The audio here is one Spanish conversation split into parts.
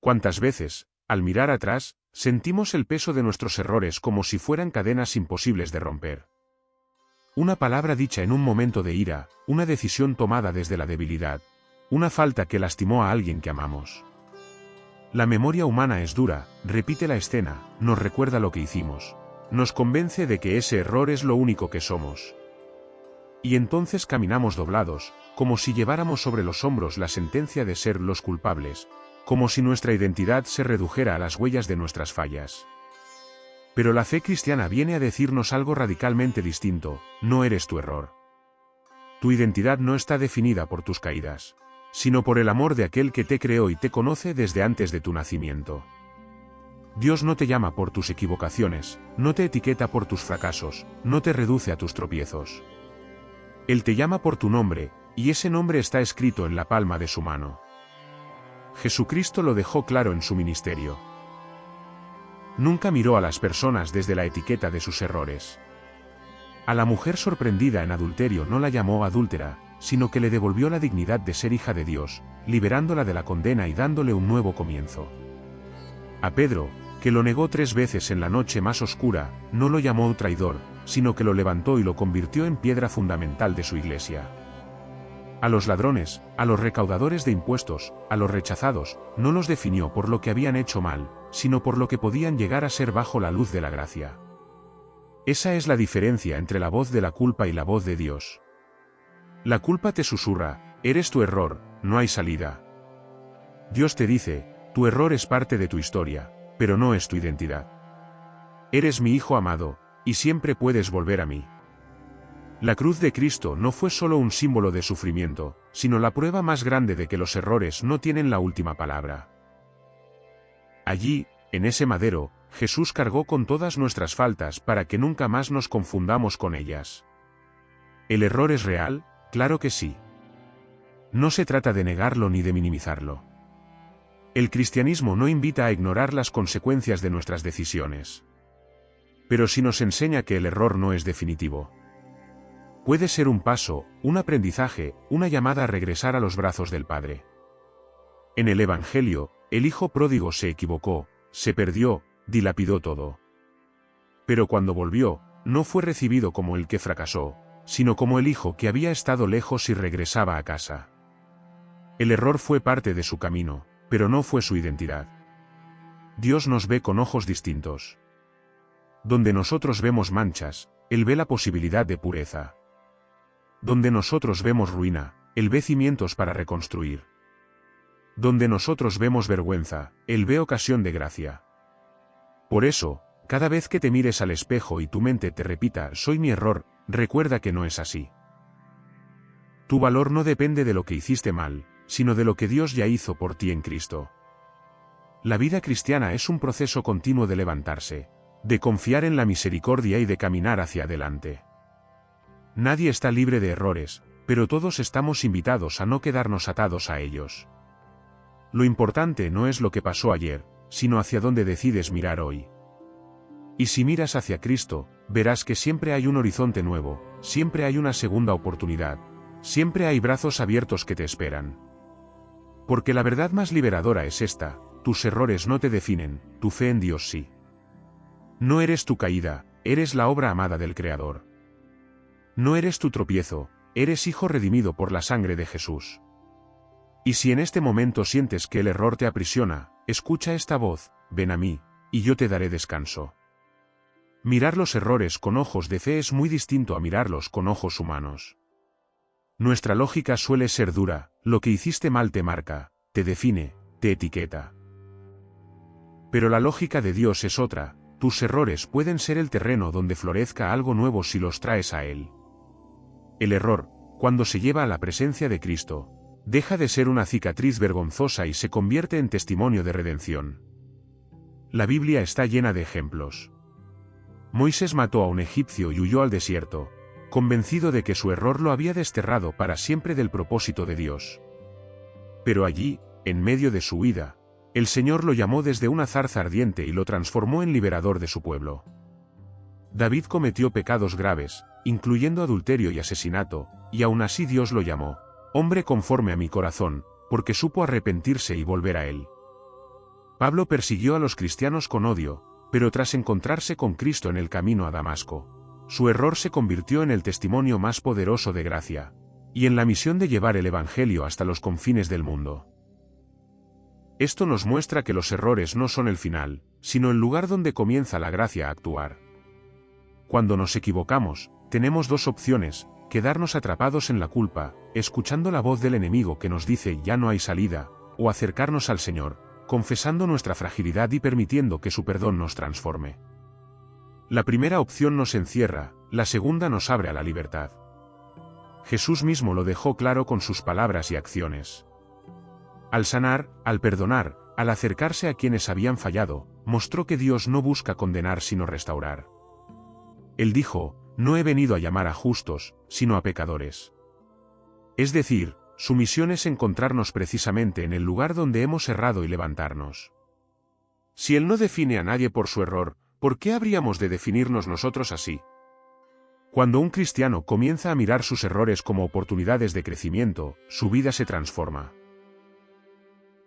¿Cuántas veces, al mirar atrás, sentimos el peso de nuestros errores como si fueran cadenas imposibles de romper? Una palabra dicha en un momento de ira, una decisión tomada desde la debilidad, una falta que lastimó a alguien que amamos. La memoria humana es dura, repite la escena, nos recuerda lo que hicimos, nos convence de que ese error es lo único que somos. Y entonces caminamos doblados, como si lleváramos sobre los hombros la sentencia de ser los culpables, como si nuestra identidad se redujera a las huellas de nuestras fallas. Pero la fe cristiana viene a decirnos algo radicalmente distinto: no eres tu error. Tu identidad no está definida por tus caídas, sino por el amor de aquel que te creó y te conoce desde antes de tu nacimiento. Dios no te llama por tus equivocaciones, no te etiqueta por tus fracasos, no te reduce a tus tropiezos. Él te llama por tu nombre, y ese nombre está escrito en la palma de su mano. Jesucristo lo dejó claro en su ministerio. Nunca miró a las personas desde la etiqueta de sus errores. A la mujer sorprendida en adulterio no la llamó adúltera, sino que le devolvió la dignidad de ser hija de Dios, liberándola de la condena y dándole un nuevo comienzo. A Pedro, que lo negó 3 veces en la noche más oscura, no lo llamó un traidor, sino que lo levantó y lo convirtió en piedra fundamental de su iglesia. A los ladrones, a los recaudadores de impuestos, a los rechazados, no los definió por lo que habían hecho mal, sino por lo que podían llegar a ser bajo la luz de la gracia. Esa es la diferencia entre la voz de la culpa y la voz de Dios. La culpa te susurra: eres tu error, no hay salida. Dios te dice: tu error es parte de tu historia, pero no es tu identidad. Eres mi hijo amado, y siempre puedes volver a mí. La cruz de Cristo no fue solo un símbolo de sufrimiento, sino la prueba más grande de que los errores no tienen la última palabra. Allí, en ese madero, Jesús cargó con todas nuestras faltas para que nunca más nos confundamos con ellas. ¿El error es real? Claro que sí. No se trata de negarlo ni de minimizarlo. El cristianismo no invita a ignorar las consecuencias de nuestras decisiones. Pero sí nos enseña que el error no es definitivo. Puede ser un paso, un aprendizaje, una llamada a regresar a los brazos del Padre. En el Evangelio, el hijo pródigo se equivocó, se perdió, dilapidó todo. Pero cuando volvió, no fue recibido como el que fracasó, sino como el hijo que había estado lejos y regresaba a casa. El error fue parte de su camino, pero no fue su identidad. Dios nos ve con ojos distintos. Donde nosotros vemos manchas, Él ve la posibilidad de pureza. Donde nosotros vemos ruina, Él ve cimientos para reconstruir. Donde nosotros vemos vergüenza, Él ve ocasión de gracia. Por eso, cada vez que te mires al espejo y tu mente te repita: soy mi error, recuerda que no es así. Tu valor no depende de lo que hiciste mal, sino de lo que Dios ya hizo por ti en Cristo. La vida cristiana es un proceso continuo de levantarse, de confiar en la misericordia y de caminar hacia adelante. Nadie está libre de errores, pero todos estamos invitados a no quedarnos atados a ellos. Lo importante no es lo que pasó ayer, sino hacia dónde decides mirar hoy. Y si miras hacia Cristo, verás que siempre hay un horizonte nuevo, siempre hay una segunda oportunidad, siempre hay brazos abiertos que te esperan. Porque la verdad más liberadora es esta: tus errores no te definen, tu fe en Dios sí. No eres tu caída, eres la obra amada del Creador. No eres tu tropiezo, eres hijo redimido por la sangre de Jesús. Y si en este momento sientes que el error te aprisiona, escucha esta voz: ven a mí, y yo te daré descanso. Mirar los errores con ojos de fe es muy distinto a mirarlos con ojos humanos. Nuestra lógica suele ser dura: lo que hiciste mal te marca, te define, te etiqueta. Pero la lógica de Dios es otra: tus errores pueden ser el terreno donde florezca algo nuevo si los traes a Él. El error, cuando se lleva a la presencia de Cristo, deja de ser una cicatriz vergonzosa y se convierte en testimonio de redención. La Biblia está llena de ejemplos. Moisés mató a un egipcio y huyó al desierto, convencido de que su error lo había desterrado para siempre del propósito de Dios. Pero allí, en medio de su huida, el Señor lo llamó desde una zarza ardiente y lo transformó en liberador de su pueblo. David cometió pecados graves, incluyendo adulterio y asesinato, y aún así Dios lo llamó hombre conforme a mi corazón, porque supo arrepentirse y volver a Él. Pablo persiguió a los cristianos con odio, pero tras encontrarse con Cristo en el camino a Damasco, su error se convirtió en el testimonio más poderoso de gracia, y en la misión de llevar el Evangelio hasta los confines del mundo. Esto nos muestra que los errores no son el final, sino el lugar donde comienza la gracia a actuar. Cuando nos equivocamos, tenemos dos opciones: quedarnos atrapados en la culpa, escuchando la voz del enemigo que nos dice ya no hay salida, o acercarnos al Señor, confesando nuestra fragilidad y permitiendo que su perdón nos transforme. La primera opción nos encierra, la segunda nos abre a la libertad. Jesús mismo lo dejó claro con sus palabras y acciones. Al sanar, al perdonar, al acercarse a quienes habían fallado, mostró que Dios no busca condenar sino restaurar. Él dijo: no he venido a llamar a justos, sino a pecadores. Es decir, su misión es encontrarnos precisamente en el lugar donde hemos errado y levantarnos. Si Él no define a nadie por su error, ¿por qué habríamos de definirnos nosotros así? Cuando un cristiano comienza a mirar sus errores como oportunidades de crecimiento, su vida se transforma.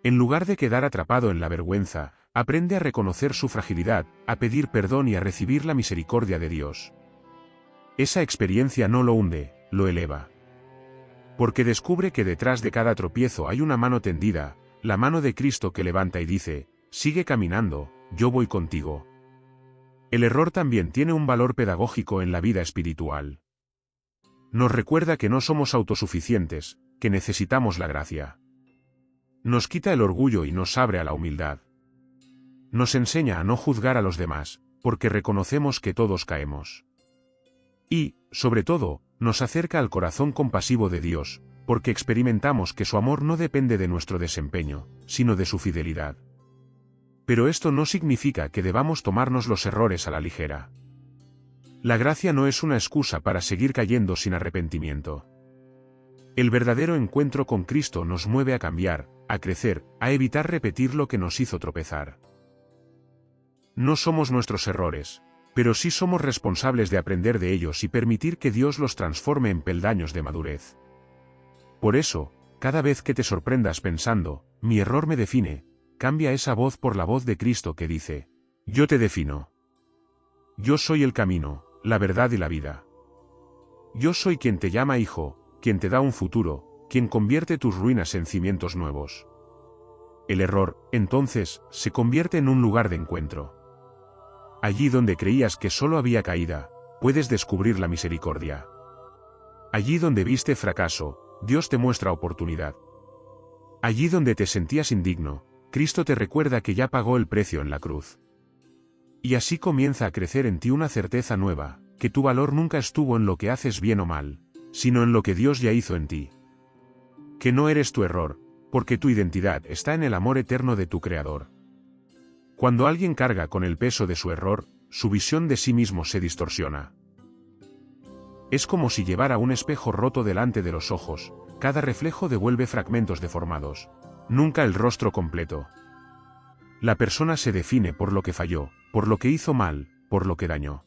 En lugar de quedar atrapado en la vergüenza, aprende a reconocer su fragilidad, a pedir perdón y a recibir la misericordia de Dios. Esa experiencia no lo hunde, lo eleva. Porque descubre que detrás de cada tropiezo hay una mano tendida, la mano de Cristo que levanta y dice: sigue caminando, yo voy contigo. El error también tiene un valor pedagógico en la vida espiritual. Nos recuerda que no somos autosuficientes, que necesitamos la gracia. Nos quita el orgullo y nos abre a la humildad. Nos enseña a no juzgar a los demás, porque reconocemos que todos caemos. Y, sobre todo, nos acerca al corazón compasivo de Dios, porque experimentamos que su amor no depende de nuestro desempeño, sino de su fidelidad. Pero esto no significa que debamos tomarnos los errores a la ligera. La gracia no es una excusa para seguir cayendo sin arrepentimiento. El verdadero encuentro con Cristo nos mueve a cambiar, a crecer, a evitar repetir lo que nos hizo tropezar. No somos nuestros errores, pero sí somos responsables de aprender de ellos y permitir que Dios los transforme en peldaños de madurez. Por eso, cada vez que te sorprendas pensando: mi error me define, cambia esa voz por la voz de Cristo que dice: yo te defino. Yo soy el camino, la verdad y la vida. Yo soy quien te llama hijo, quien te da un futuro, quien convierte tus ruinas en cimientos nuevos. El error, entonces, se convierte en un lugar de encuentro. Allí donde creías que solo había caída, puedes descubrir la misericordia. Allí donde viste fracaso, Dios te muestra oportunidad. Allí donde te sentías indigno, Cristo te recuerda que ya pagó el precio en la cruz. Y así comienza a crecer en ti una certeza nueva, que tu valor nunca estuvo en lo que haces bien o mal, sino en lo que Dios ya hizo en ti. Que no eres tu error, porque tu identidad está en el amor eterno de tu Creador. Cuando alguien carga con el peso de su error, su visión de sí mismo se distorsiona. Es como si llevara un espejo roto delante de los ojos, cada reflejo devuelve fragmentos deformados, nunca el rostro completo. La persona se define por lo que falló, por lo que hizo mal, por lo que dañó.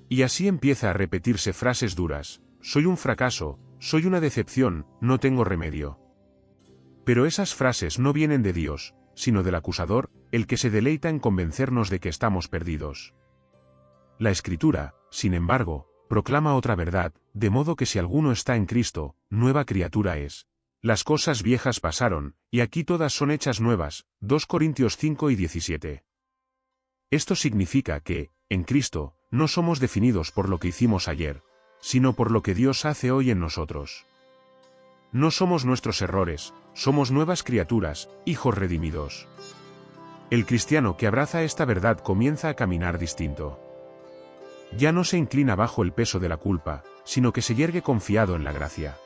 Y así empieza a repetirse frases duras: soy un fracaso, soy una decepción, no tengo remedio. Pero esas frases no vienen de Dios, sino del acusador, el que se deleita en convencernos de que estamos perdidos. La Escritura, sin embargo, proclama otra verdad, de modo que si alguno está en Cristo, nueva criatura es. Las cosas viejas pasaron, y aquí todas son hechas nuevas. 2 Corintios 5:17. Esto significa que, en Cristo, no somos definidos por lo que hicimos ayer, sino por lo que Dios hace hoy en nosotros. No somos nuestros errores, somos nuevas criaturas, hijos redimidos. El cristiano que abraza esta verdad comienza a caminar distinto. Ya no se inclina bajo el peso de la culpa, sino que se yergue confiado en la gracia.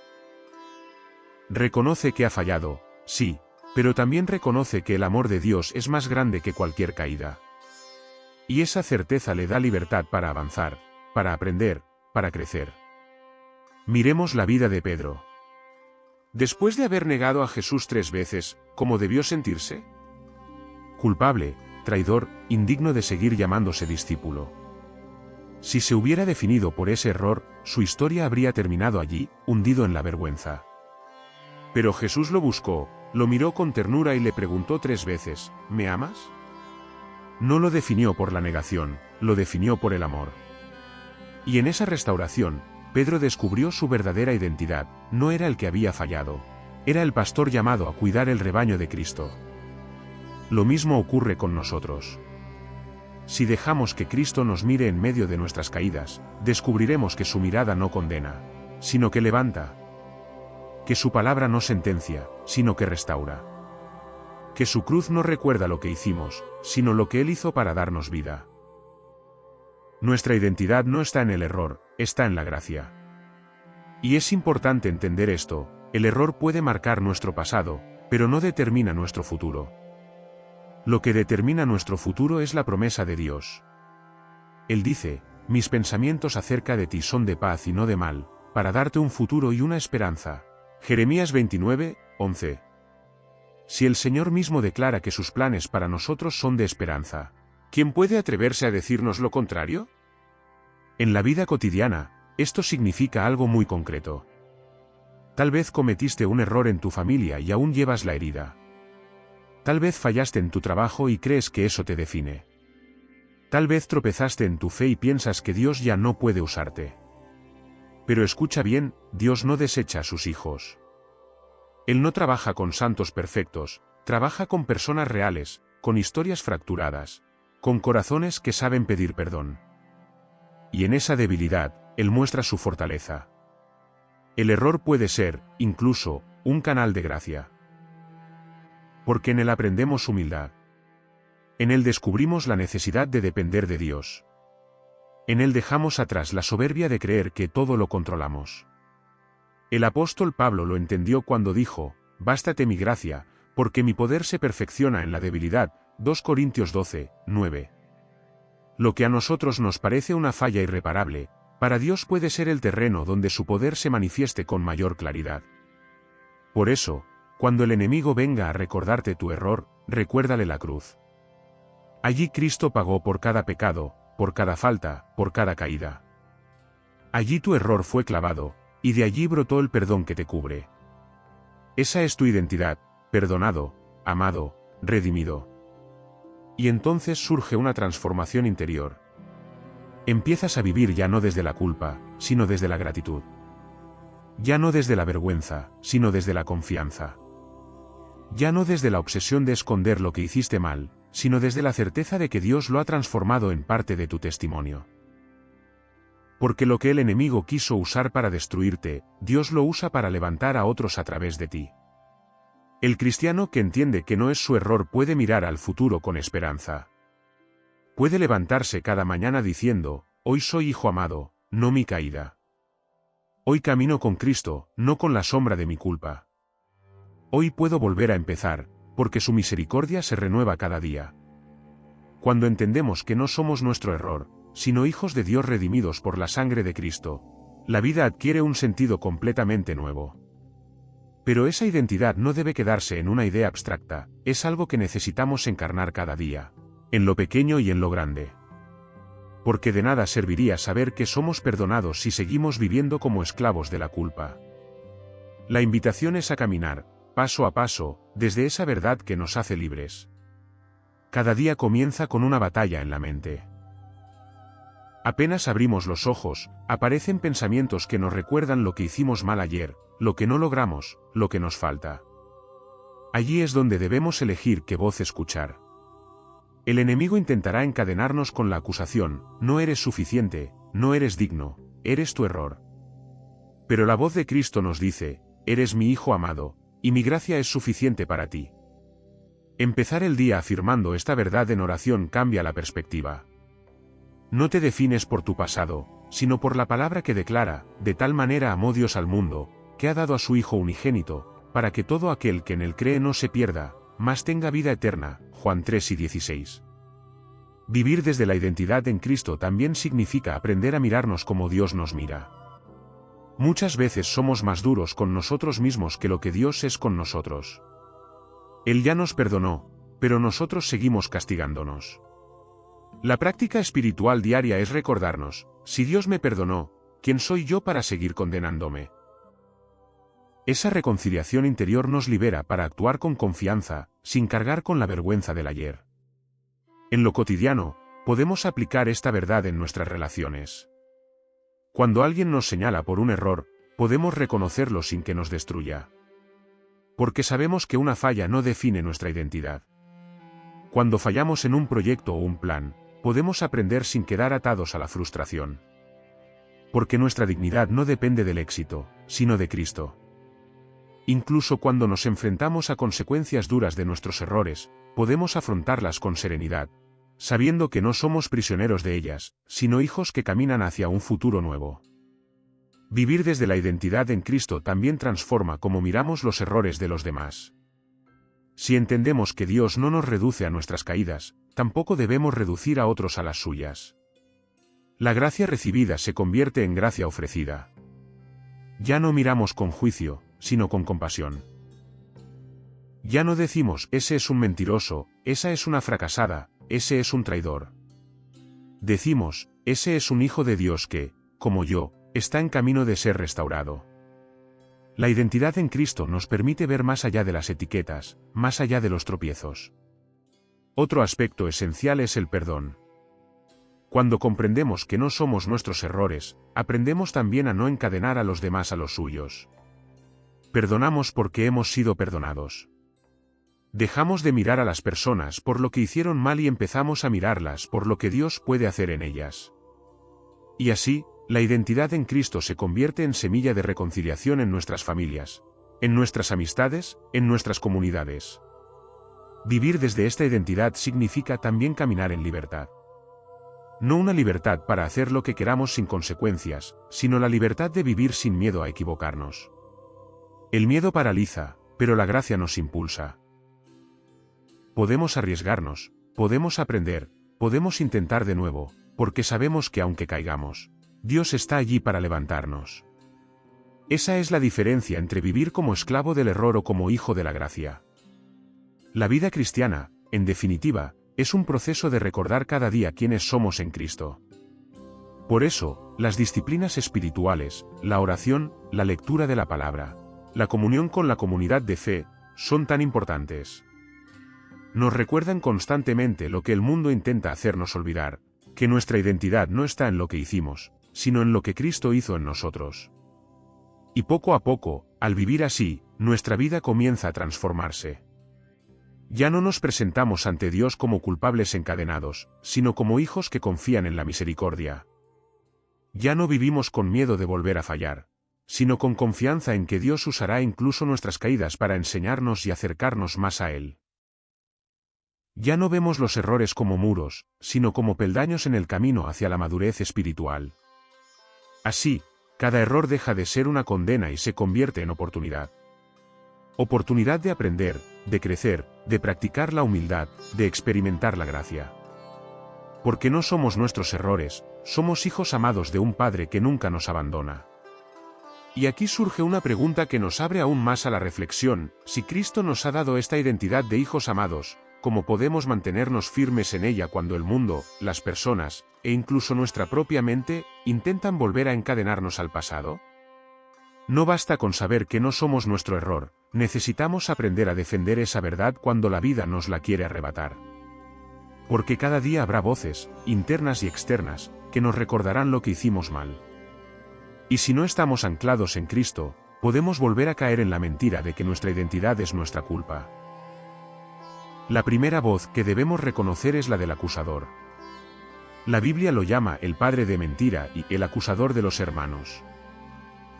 Reconoce que ha fallado, sí, pero también reconoce que el amor de Dios es más grande que cualquier caída. Y esa certeza le da libertad para avanzar, para aprender, para crecer. Miremos la vida de Pedro. Después de haber negado a Jesús 3 veces, ¿cómo debió sentirse? Culpable, traidor, indigno de seguir llamándose discípulo. Si se hubiera definido por ese error, su historia habría terminado allí, hundido en la vergüenza. Pero Jesús lo buscó, Lo miró con ternura y le preguntó 3 veces, ¿me amas? No lo definió por la negación, lo definió por el amor. Y en esa restauración, Pedro descubrió su verdadera identidad, no era el que había fallado. Era el pastor llamado a cuidar el rebaño de Cristo. Lo mismo ocurre con nosotros. Si dejamos que Cristo nos mire en medio de nuestras caídas, descubriremos que su mirada no condena, sino que levanta. Que su palabra no sentencia, sino que restaura. Que su cruz no recuerda lo que hicimos, sino lo que Él hizo para darnos vida. Nuestra identidad no está en el error, está en la gracia. Y es importante entender esto, el error puede marcar nuestro pasado, pero no determina nuestro futuro. Lo que determina nuestro futuro es la promesa de Dios. Él dice, mis pensamientos acerca de ti son de paz y no de mal, para darte un futuro y una esperanza. Jeremías 29, 11. Si el Señor mismo declara que sus planes para nosotros son de esperanza, ¿quién puede atreverse a decirnos lo contrario? En la vida cotidiana, esto significa algo muy concreto. Tal vez cometiste un error en tu familia y aún llevas la herida. Tal vez fallaste en tu trabajo y crees que eso te define. Tal vez tropezaste en tu fe y piensas que Dios ya no puede usarte. Pero escucha bien, Dios no desecha a sus hijos. Él no trabaja con santos perfectos, trabaja con personas reales, con historias fracturadas, con corazones que saben pedir perdón. Y en esa debilidad, Él muestra su fortaleza. El error puede ser, incluso, un canal de gracia. Porque en Él aprendemos humildad. En Él descubrimos la necesidad de depender de Dios. En Él dejamos atrás la soberbia de creer que todo lo controlamos. El apóstol Pablo lo entendió cuando dijo, bástate mi gracia, porque mi poder se perfecciona en la debilidad, 2 Corintios 12, 9. Lo que a nosotros nos parece una falla irreparable, para Dios puede ser el terreno donde su poder se manifieste con mayor claridad. Por eso, cuando el enemigo venga a recordarte tu error, recuérdale la cruz. Allí Cristo pagó por cada pecado, por cada falta, por cada caída. Allí tu error fue clavado, y de allí brotó el perdón que te cubre. Esa es tu identidad, perdonado, amado, redimido. Y entonces surge una transformación interior. Empiezas a vivir ya no desde la culpa, sino desde la gratitud. Ya no desde la vergüenza, sino desde la confianza. Ya no desde la obsesión de esconder lo que hiciste mal, sino desde la certeza de que Dios lo ha transformado en parte de tu testimonio. Porque lo que el enemigo quiso usar para destruirte, Dios lo usa para levantar a otros a través de ti. El cristiano que entiende que no es su error puede mirar al futuro con esperanza. Puede levantarse cada mañana diciendo, hoy soy hijo amado, no mi caída. Hoy camino con Cristo, no con la sombra de mi culpa. Hoy puedo volver a empezar, porque su misericordia se renueva cada día. Cuando entendemos que no somos nuestro error, sino hijos de Dios redimidos por la sangre de Cristo, la vida adquiere un sentido completamente nuevo. Pero esa identidad no debe quedarse en una idea abstracta, es algo que necesitamos encarnar cada día, en lo pequeño y en lo grande. Porque de nada serviría saber que somos perdonados si seguimos viviendo como esclavos de la culpa. La invitación es a caminar, paso a paso, desde esa verdad que nos hace libres. Cada día comienza con una batalla en la mente. Apenas abrimos los ojos, aparecen pensamientos que nos recuerdan lo que hicimos mal ayer, lo que no logramos, lo que nos falta. Allí es donde debemos elegir qué voz escuchar. El enemigo intentará encadenarnos con la acusación, no eres suficiente, no eres digno, eres tu error. Pero la voz de Cristo nos dice, eres mi hijo amado, y mi gracia es suficiente para ti. Empezar el día afirmando esta verdad en oración cambia la perspectiva. No te defines por tu pasado, sino por la palabra que declara, de tal manera amó Dios al mundo, que ha dado a su Hijo unigénito, para que todo aquel que en él cree no se pierda, mas tenga vida eterna. Juan 3 y 16. Vivir desde la identidad en Cristo también significa aprender a mirarnos como Dios nos mira. Muchas veces somos más duros con nosotros mismos que lo que Dios es con nosotros. Él ya nos perdonó, pero nosotros seguimos castigándonos. La práctica espiritual diaria es recordarnos, si Dios me perdonó, ¿quién soy yo para seguir condenándome? Esa reconciliación interior nos libera para actuar con confianza, sin cargar con la vergüenza del ayer. En lo cotidiano, podemos aplicar esta verdad en nuestras relaciones. Cuando alguien nos señala por un error, podemos reconocerlo sin que nos destruya. Porque sabemos que una falla no define nuestra identidad. Cuando fallamos en un proyecto o un plan, podemos aprender sin quedar atados a la frustración. Porque nuestra dignidad no depende del éxito, sino de Cristo. Incluso cuando nos enfrentamos a consecuencias duras de nuestros errores, podemos afrontarlas con serenidad, sabiendo que no somos prisioneros de ellas, sino hijos que caminan hacia un futuro nuevo. Vivir desde la identidad en Cristo también transforma cómo miramos los errores de los demás. Si entendemos que Dios no nos reduce a nuestras caídas, tampoco debemos reducir a otros a las suyas. La gracia recibida se convierte en gracia ofrecida. Ya no miramos con juicio, sino con compasión. Ya no decimos, ese es un mentiroso, esa es una fracasada, ese es un traidor. Decimos, ese es un hijo de Dios que, como yo, está en camino de ser restaurado. La identidad en Cristo nos permite ver más allá de las etiquetas, más allá de los tropiezos. Otro aspecto esencial es el perdón. Cuando comprendemos que no somos nuestros errores, aprendemos también a no encadenar a los demás a los suyos. Perdonamos porque hemos sido perdonados. Dejamos de mirar a las personas por lo que hicieron mal y empezamos a mirarlas por lo que Dios puede hacer en ellas. Y así, la identidad en Cristo se convierte en semilla de reconciliación en nuestras familias, en nuestras amistades, en nuestras comunidades. Vivir desde esta identidad significa también caminar en libertad. No una libertad para hacer lo que queramos sin consecuencias, sino la libertad de vivir sin miedo a equivocarnos. El miedo paraliza, pero la gracia nos impulsa. Podemos arriesgarnos, podemos aprender, podemos intentar de nuevo, porque sabemos que aunque caigamos, Dios está allí para levantarnos. Esa es la diferencia entre vivir como esclavo del error o como hijo de la gracia. La vida cristiana, en definitiva, es un proceso de recordar cada día quiénes somos en Cristo. Por eso, las disciplinas espirituales, la oración, la lectura de la palabra, la comunión con la comunidad de fe, son tan importantes. Nos recuerdan constantemente lo que el mundo intenta hacernos olvidar, que nuestra identidad no está en lo que hicimos, sino en lo que Cristo hizo en nosotros. Y poco a poco, al vivir así, nuestra vida comienza a transformarse. Ya no nos presentamos ante Dios como culpables encadenados, sino como hijos que confían en la misericordia. Ya no vivimos con miedo de volver a fallar, sino con confianza en que Dios usará incluso nuestras caídas para enseñarnos y acercarnos más a Él. Ya no vemos los errores como muros, sino como peldaños en el camino hacia la madurez espiritual. Así, cada error deja de ser una condena y se convierte en oportunidad. Oportunidad de aprender, de crecer, de practicar la humildad, de experimentar la gracia. Porque no somos nuestros errores, somos hijos amados de un Padre que nunca nos abandona. Y aquí surge una pregunta que nos abre aún más a la reflexión: si Cristo nos ha dado esta identidad de hijos amados, ¿cómo podemos mantenernos firmes en ella cuando el mundo, las personas, e incluso nuestra propia mente, intentan volver a encadenarnos al pasado? No basta con saber que no somos nuestro error, necesitamos aprender a defender esa verdad cuando la vida nos la quiere arrebatar. Porque cada día habrá voces, internas y externas, que nos recordarán lo que hicimos mal. Y si no estamos anclados en Cristo, podemos volver a caer en la mentira de que nuestra identidad es nuestra culpa. La primera voz que debemos reconocer es la del acusador. La Biblia lo llama el padre de mentira y el acusador de los hermanos.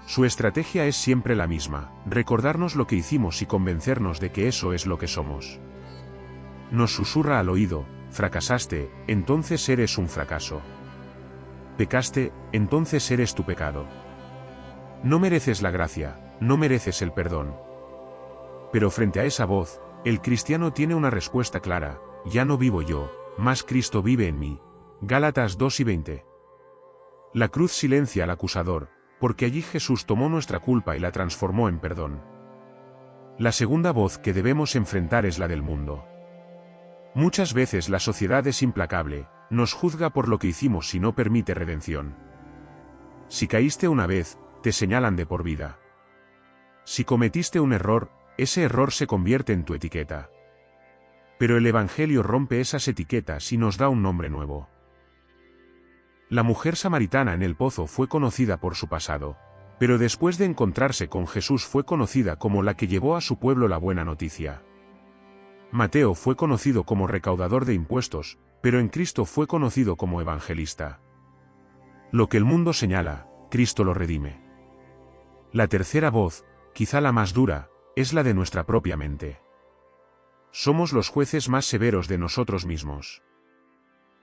Su estrategia es siempre la misma: recordarnos lo que hicimos y convencernos de que eso es lo que somos. Nos susurra al oído: fracasaste, entonces eres un fracaso. Pecaste, entonces eres tu pecado. No mereces la gracia, no mereces el perdón. Pero frente a esa voz, el cristiano tiene una respuesta clara: ya no vivo yo, mas Cristo vive en mí. Gálatas 2:20. La cruz silencia al acusador, porque allí Jesús tomó nuestra culpa y la transformó en perdón. La segunda voz que debemos enfrentar es la del mundo. Muchas veces la sociedad es implacable, nos juzga por lo que hicimos y no permite redención. Si caíste una vez, te señalan de por vida. Si cometiste un error, ese error se convierte en tu etiqueta. Pero el Evangelio rompe esas etiquetas y nos da un nombre nuevo. La mujer samaritana en el pozo fue conocida por su pasado, pero después de encontrarse con Jesús fue conocida como la que llevó a su pueblo la buena noticia. Mateo fue conocido como recaudador de impuestos, pero en Cristo fue conocido como evangelista. Lo que el mundo señala, Cristo lo redime. La tercera voz, quizá la más dura, es la de nuestra propia mente. Somos los jueces más severos de nosotros mismos.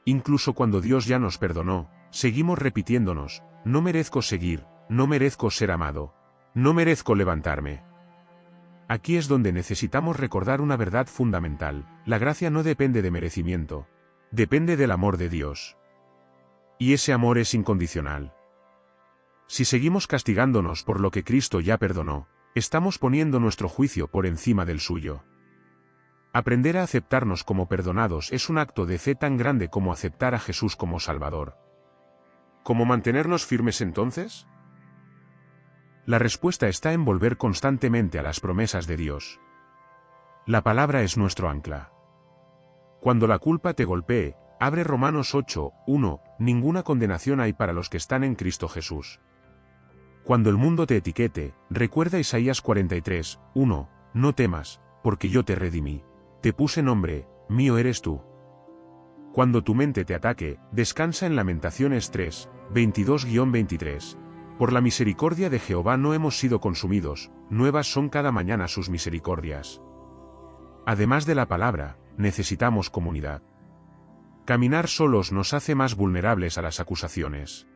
Incluso cuando Dios ya nos perdonó, seguimos repitiéndonos, no merezco seguir, no merezco ser amado, no merezco levantarme. Aquí es donde necesitamos recordar una verdad fundamental: la gracia no depende de merecimiento, depende del amor de Dios. Y ese amor es incondicional. Si seguimos castigándonos por lo que Cristo ya perdonó, estamos poniendo nuestro juicio por encima del suyo. Aprender a aceptarnos como perdonados es un acto de fe tan grande como aceptar a Jesús como Salvador. ¿Cómo mantenernos firmes entonces? La respuesta está en volver constantemente a las promesas de Dios. La palabra es nuestro ancla. Cuando la culpa te golpee, abre Romanos 8:1, ninguna condenación hay para los que están en Cristo Jesús. Cuando el mundo te etiquete, recuerda Isaías 43:1, no temas, porque yo te redimí. Te puse nombre, mío eres tú. Cuando tu mente te ataque, descansa en Lamentaciones 3:22-23. Por la misericordia de Jehová no hemos sido consumidos, nuevas son cada mañana sus misericordias. Además de la palabra, necesitamos comunidad. Caminar solos nos hace más vulnerables a las acusaciones.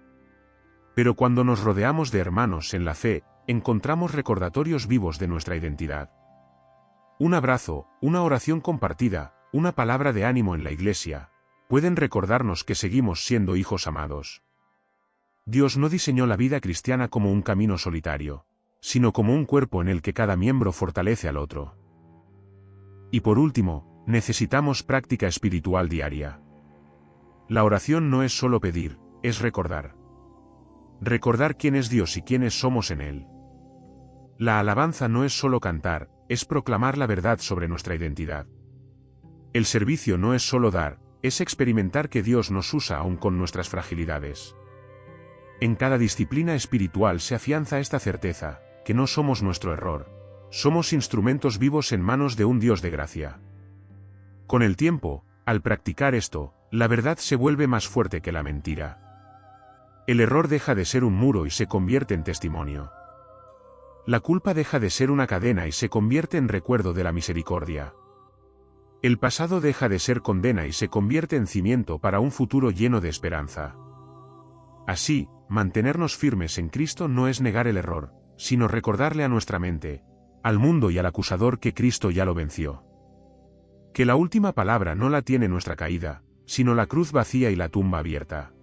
Pero cuando nos rodeamos de hermanos en la fe, encontramos recordatorios vivos de nuestra identidad. Un abrazo, una oración compartida, una palabra de ánimo en la iglesia, pueden recordarnos que seguimos siendo hijos amados. Dios no diseñó la vida cristiana como un camino solitario, sino como un cuerpo en el que cada miembro fortalece al otro. Y por último, necesitamos práctica espiritual diaria. La oración no es solo pedir, es recordar. Recordar quién es Dios y quiénes somos en Él. La alabanza no es solo cantar, es proclamar la verdad sobre nuestra identidad. El servicio no es solo dar, es experimentar que Dios nos usa aún con nuestras fragilidades. En cada disciplina espiritual se afianza esta certeza, que no somos nuestro error. Somos instrumentos vivos en manos de un Dios de gracia. Con el tiempo, al practicar esto, la verdad se vuelve más fuerte que la mentira. El error deja de ser un muro y se convierte en testimonio. La culpa deja de ser una cadena y se convierte en recuerdo de la misericordia. El pasado deja de ser condena y se convierte en cimiento para un futuro lleno de esperanza. Así, mantenernos firmes en Cristo no es negar el error, sino recordarle a nuestra mente, al mundo y al acusador que Cristo ya lo venció. Que la última palabra no la tiene nuestra caída, sino la cruz vacía y la tumba abierta.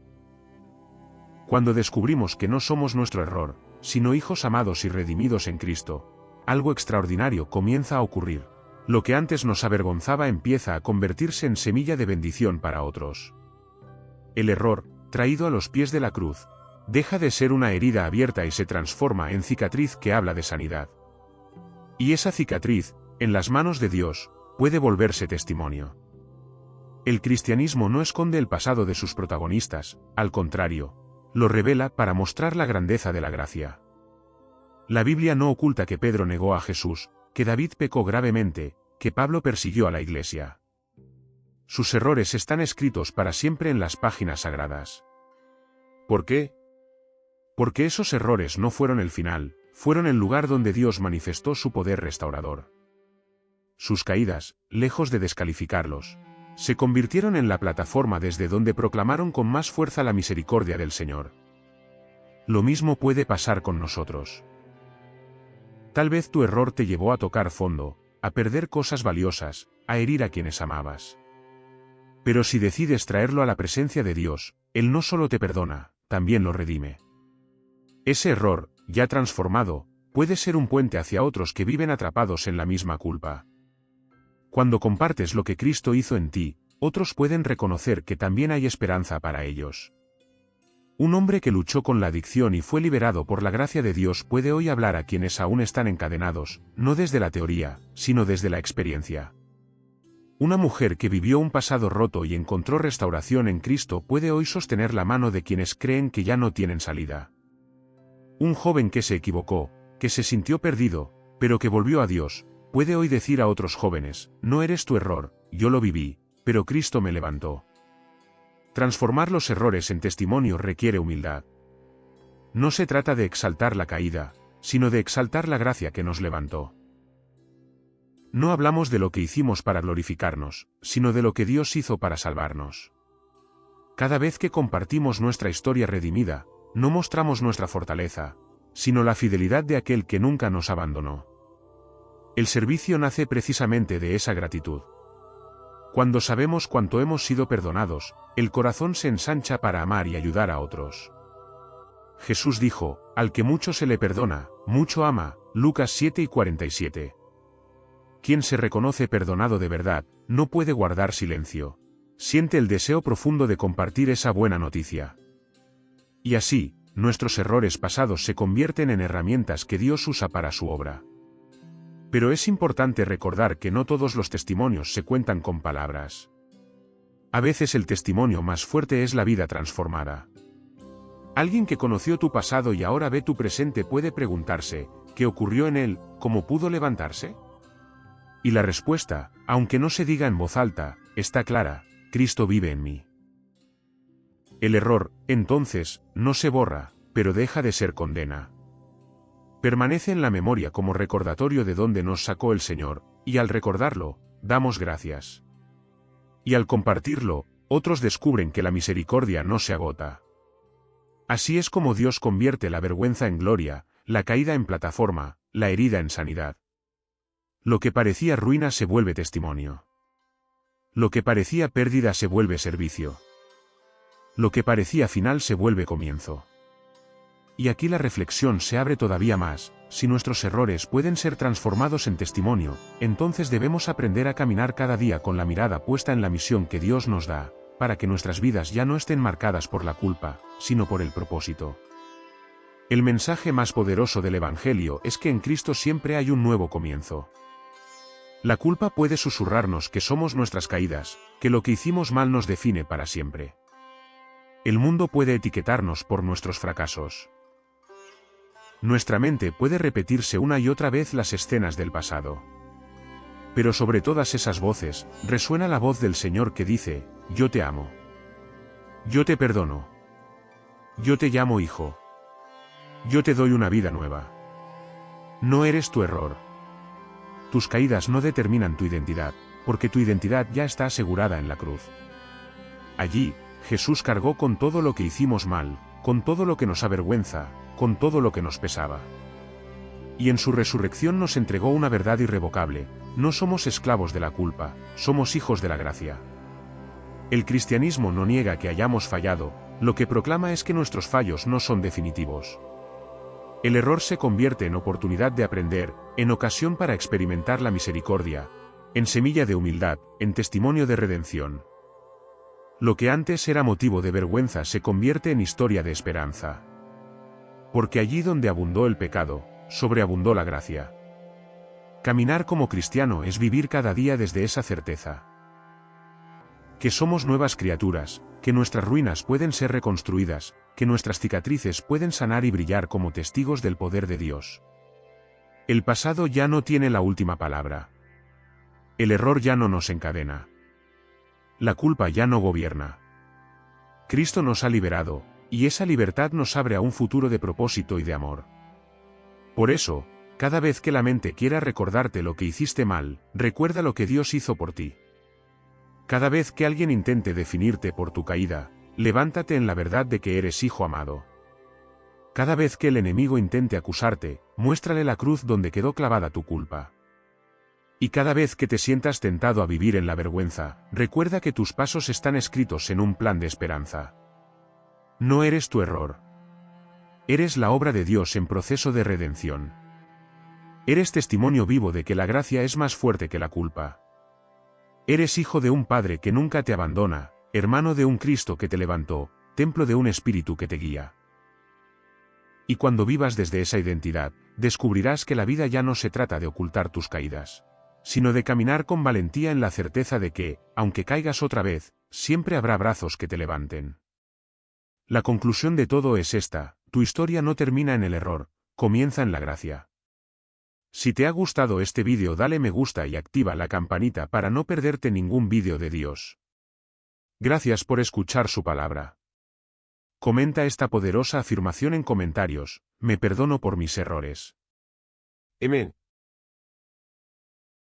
Cuando descubrimos que no somos nuestro error, sino hijos amados y redimidos en Cristo, algo extraordinario comienza a ocurrir. Lo que antes nos avergonzaba empieza a convertirse en semilla de bendición para otros. El error, traído a los pies de la cruz, deja de ser una herida abierta y se transforma en cicatriz que habla de sanidad. Y esa cicatriz, en las manos de Dios, puede volverse testimonio. El cristianismo no esconde el pasado de sus protagonistas, al contrario, lo revela para mostrar la grandeza de la gracia. La Biblia no oculta que Pedro negó a Jesús, que David pecó gravemente, que Pablo persiguió a la iglesia. Sus errores están escritos para siempre en las páginas sagradas. ¿Por qué? Porque esos errores no fueron el final, fueron el lugar donde Dios manifestó su poder restaurador. Sus caídas, lejos de descalificarlos, se convirtieron en la plataforma desde donde proclamaron con más fuerza la misericordia del Señor. Lo mismo puede pasar con nosotros. Tal vez tu error te llevó a tocar fondo, a perder cosas valiosas, a herir a quienes amabas. Pero si decides traerlo a la presencia de Dios, Él no solo te perdona, también lo redime. Ese error, ya transformado, puede ser un puente hacia otros que viven atrapados en la misma culpa. Cuando compartes lo que Cristo hizo en ti, otros pueden reconocer que también hay esperanza para ellos. Un hombre que luchó con la adicción y fue liberado por la gracia de Dios puede hoy hablar a quienes aún están encadenados, no desde la teoría, sino desde la experiencia. Una mujer que vivió un pasado roto y encontró restauración en Cristo puede hoy sostener la mano de quienes creen que ya no tienen salida. Un joven que se equivocó, que se sintió perdido, pero que volvió a Dios, puede hoy decir a otros jóvenes, no eres tu error, yo lo viví, pero Cristo me levantó. Transformar los errores en testimonio requiere humildad. No se trata de exaltar la caída, sino de exaltar la gracia que nos levantó. No hablamos de lo que hicimos para glorificarnos, sino de lo que Dios hizo para salvarnos. Cada vez que compartimos nuestra historia redimida, no mostramos nuestra fortaleza, sino la fidelidad de aquel que nunca nos abandonó. El servicio nace precisamente de esa gratitud. Cuando sabemos cuánto hemos sido perdonados, el corazón se ensancha para amar y ayudar a otros. Jesús dijo, al que mucho se le perdona, mucho ama, Lucas 7:47. Quien se reconoce perdonado de verdad, no puede guardar silencio. Siente el deseo profundo de compartir esa buena noticia. Y así, nuestros errores pasados se convierten en herramientas que Dios usa para su obra. Pero es importante recordar que no todos los testimonios se cuentan con palabras. A veces el testimonio más fuerte es la vida transformada. Alguien que conoció tu pasado y ahora ve tu presente puede preguntarse, ¿qué ocurrió en él? ¿Cómo pudo levantarse? Y la respuesta, aunque no se diga en voz alta, está clara: Cristo vive en mí. El error, entonces, no se borra, pero deja de ser condena. Permanece en la memoria como recordatorio de dónde nos sacó el Señor, y al recordarlo, damos gracias. Y al compartirlo, otros descubren que la misericordia no se agota. Así es como Dios convierte la vergüenza en gloria, la caída en plataforma, la herida en sanidad. Lo que parecía ruina se vuelve testimonio. Lo que parecía pérdida se vuelve servicio. Lo que parecía final se vuelve comienzo. Y aquí la reflexión se abre todavía más: si nuestros errores pueden ser transformados en testimonio, entonces debemos aprender a caminar cada día con la mirada puesta en la misión que Dios nos da, para que nuestras vidas ya no estén marcadas por la culpa, sino por el propósito. El mensaje más poderoso del Evangelio es que en Cristo siempre hay un nuevo comienzo. La culpa puede susurrarnos que somos nuestras caídas, que lo que hicimos mal nos define para siempre. El mundo puede etiquetarnos por nuestros fracasos. Nuestra mente puede repetirse una y otra vez las escenas del pasado. Pero sobre todas esas voces, resuena la voz del Señor que dice: yo te amo. Yo te perdono. Yo te llamo hijo. Yo te doy una vida nueva. No eres tu error. Tus caídas no determinan tu identidad, porque tu identidad ya está asegurada en la cruz. Allí, Jesús cargó con todo lo que hicimos mal, con todo lo que nos avergüenza, con todo lo que nos pesaba. Y en su resurrección nos entregó una verdad irrevocable: no somos esclavos de la culpa, somos hijos de la gracia. El cristianismo no niega que hayamos fallado, lo que proclama es que nuestros fallos no son definitivos. El error se convierte en oportunidad de aprender, en ocasión para experimentar la misericordia, en semilla de humildad, en testimonio de redención. Lo que antes era motivo de vergüenza se convierte en historia de esperanza. Porque allí donde abundó el pecado, sobreabundó la gracia. Caminar como cristiano es vivir cada día desde esa certeza. Que somos nuevas criaturas, que nuestras ruinas pueden ser reconstruidas, que nuestras cicatrices pueden sanar y brillar como testigos del poder de Dios. El pasado ya no tiene la última palabra. El error ya no nos encadena. La culpa ya no gobierna. Cristo nos ha liberado, y esa libertad nos abre a un futuro de propósito y de amor. Por eso, cada vez que la mente quiera recordarte lo que hiciste mal, recuerda lo que Dios hizo por ti. Cada vez que alguien intente definirte por tu caída, levántate en la verdad de que eres hijo amado. Cada vez que el enemigo intente acusarte, muéstrale la cruz donde quedó clavada tu culpa. Y cada vez que te sientas tentado a vivir en la vergüenza, recuerda que tus pasos están escritos en un plan de esperanza. No eres tu error. Eres la obra de Dios en proceso de redención. Eres testimonio vivo de que la gracia es más fuerte que la culpa. Eres hijo de un Padre que nunca te abandona, hermano de un Cristo que te levantó, templo de un espíritu que te guía. Y cuando vivas desde esa identidad, descubrirás que la vida ya no se trata de ocultar tus caídas, sino de caminar con valentía en la certeza de que, aunque caigas otra vez, siempre habrá brazos que te levanten. La conclusión de todo es esta: tu historia no termina en el error, comienza en la gracia. Si te ha gustado este vídeo, dale me gusta y activa la campanita para no perderte ningún vídeo de Dios. Gracias por escuchar su palabra. Comenta esta poderosa afirmación en comentarios: me perdono por mis errores. Amen.